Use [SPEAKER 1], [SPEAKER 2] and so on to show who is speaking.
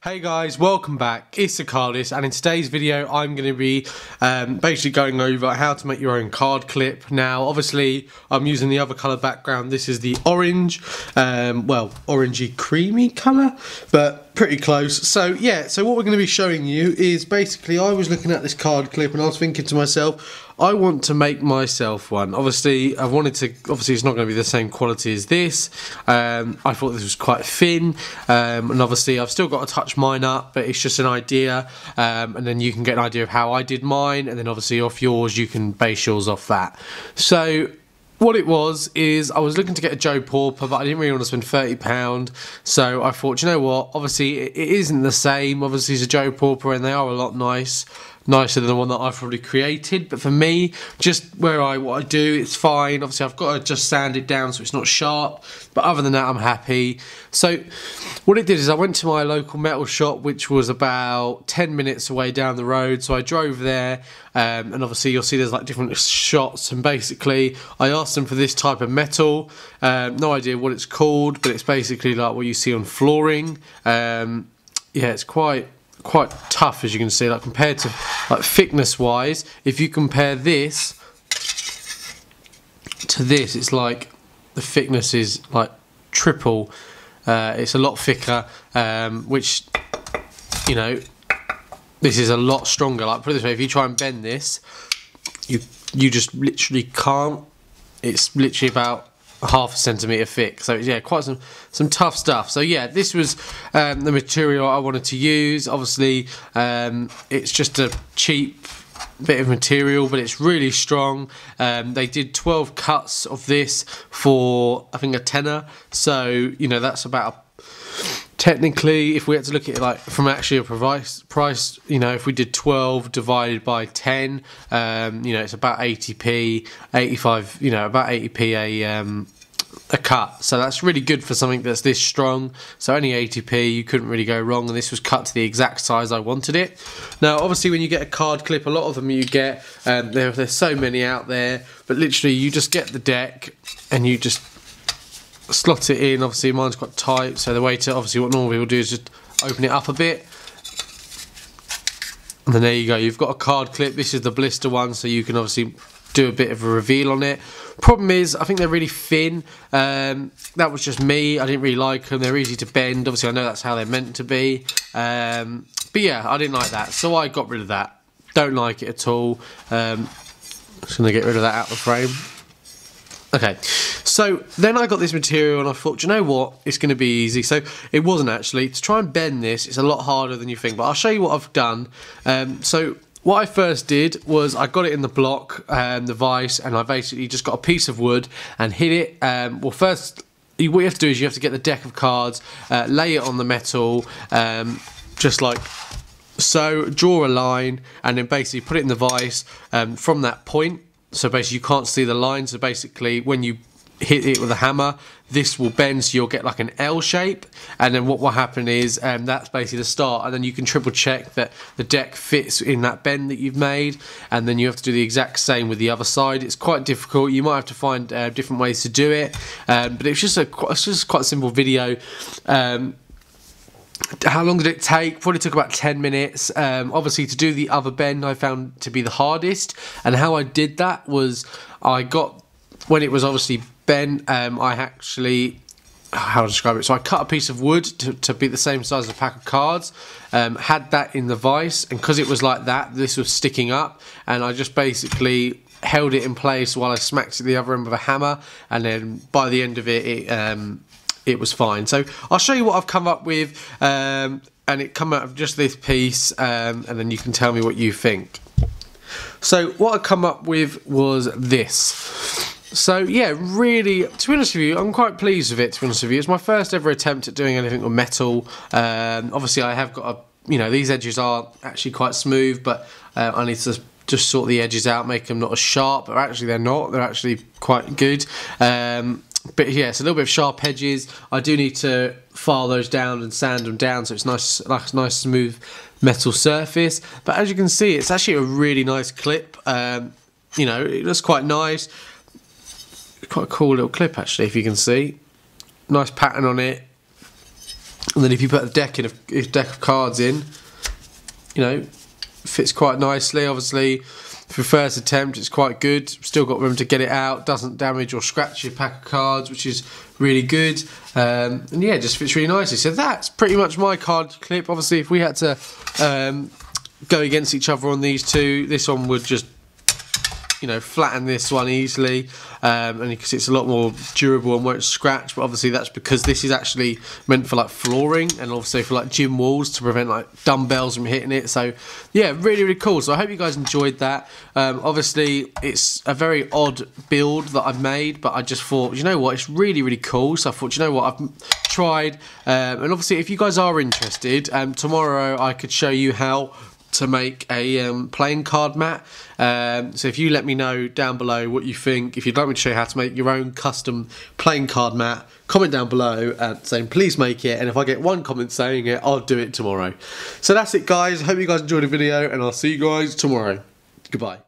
[SPEAKER 1] Hey guys, welcome back. It's TheCardists, and in today's video I'm going to be basically going over how to make your own card clip. Now obviously I'm using the other colour background. This is the orange, well, orangey creamy colour, but pretty close. So yeah, so what we're going to be showing you is basically I was looking at this card clip and I was thinking to myself, I want to make myself one. Obviously it's not going to be the same quality as this. I thought this was quite thin, and obviously I've still got to touch mine up, but it's just an idea, and then you can get an idea of how I did mine, and then obviously off yours you can base yours off that. So what it was is I was looking to get a Joe Pauper, but I didn't really want to spend £30, so I thought, you know what, obviously it isn't the same. Obviously it's a Joe Pauper and they are a lot nicer than the one that I've probably created, but for me, just what I do, it's fine. Obviously I've got to just sand it down so it's not sharp, but other than that I'm happy. So what it did is I went to my local metal shop, which was about 10 minutes away down the road, so I drove there, and obviously you'll see there's like different shots, and basically I asked them for this type of metal. No idea what it's called, but it's basically like what you see on flooring. Yeah, it's quite tough, as you can see, like compared to like thickness wise. If you compare this to this, it's like the thickness is like triple. It's a lot thicker, which, you know, this is a lot stronger. Like, put it this way, if you try and bend this, you just literally can't. It's literally about half a centimetre thick, so yeah, quite some tough stuff. So yeah, this was the material I wanted to use. Obviously it's just a cheap bit of material, but it's really strong. They did 12 cuts of this for I think a tenner, so you know that's about, technically, if we had to look at it like from actually a price, you know, if we did 12 divided by 10, you know, it's about 80p, 85, you know, about 80p a cut. So that's really good for something that's this strong. So only 80p, you couldn't really go wrong, and this was cut to the exact size I wanted it. Now obviously when you get a card clip, a lot of them you get, there's so many out there, but literally you just get the deck and you just slot it in. Obviously mine's quite tight, so the way to, obviously what normal people do is just open it up a bit, and then there you go, you've got a card clip. This is the blister one, so you can obviously do a bit of a reveal on it. Problem is, I think they're really thin. That was just me. I didn't really like them. They're easy to bend. Obviously I know that's how they're meant to be, but yeah, I didn't like that, so I got rid of that. Don't like it at all. Just gonna get rid of that out of the frame. Okay, so then I got this material and I thought, do you know what, it's going to be easy. So it wasn't actually. To try and bend this, it's a lot harder than you think, but I'll show you what I've done. So what I first did was I got it in the block, the vise, and I basically just got a piece of wood and hit it. Well, first, what you have to do is you have to get the deck of cards, lay it on the metal, just like so, draw a line, and then basically put it in the vise from that point. So basically you can't see the line, so basically when you hit it with a hammer, this will bend, so you'll get like an L shape, and then what will happen is that's basically the start, and then you can triple check that the deck fits in that bend that you've made, and then you have to do the exact same with the other side. It's quite difficult. You might have to find different ways to do it, but it's just quite a simple video. How long did it take? Probably took about 10 minutes. Obviously to do the other bend I found to be the hardest, and how I did that was I got, when it was obviously bent, I actually, how to describe it, so I cut a piece of wood to be the same size as a pack of cards, had that in the vise, and because it was like that, this was sticking up, and I just basically held it in place while I smacked it the other end with a hammer, and then by the end of it, it was fine. So I'll show you what I've come up with, and it come out of just this piece, and then you can tell me what you think. So what I come up with was this. So yeah, really, to be honest with you, I'm quite pleased with it, to be honest with you. It's my first ever attempt at doing anything with metal. Obviously I have got a, you know, these edges are actually quite smooth, but I need to just sort the edges out, make them not as sharp, but actually they're not, they're actually quite good. But yeah, it's a little bit of sharp edges. I do need to file those down and sand them down, so it's nice, like a nice smooth metal surface. But as you can see, it's actually a really nice clip. You know, it looks quite nice. Quite a cool little clip actually, if you can see. Nice pattern on it. And then if you put a deck of cards in, you know, fits quite nicely. Obviously, for first attempt, it's quite good. Still got room to get it out. Doesn't damage or scratch your pack of cards, which is really good. And yeah, just fits really nicely. So that's pretty much my card clip. Obviously, if we had to go against each other on these two, this one would just, you know, flatten this one easily, and because it's a lot more durable and won't scratch. But obviously that's because this is actually meant for like flooring and also for like gym walls to prevent like dumbbells from hitting it. So yeah, really, really cool. So I hope you guys enjoyed that. Obviously it's a very odd build that I've made, but I just thought, you know what, it's really, really cool. So I thought, you know what, I've tried, and obviously if you guys are interested, tomorrow I could show you how to make a playing card mat. So if you let me know down below what you think, if you'd like me to show you how to make your own custom playing card mat, comment down below saying please make it, and if I get one comment saying it, I'll do it tomorrow. So that's it guys, hope you guys enjoyed the video, and I'll see you guys tomorrow. Goodbye.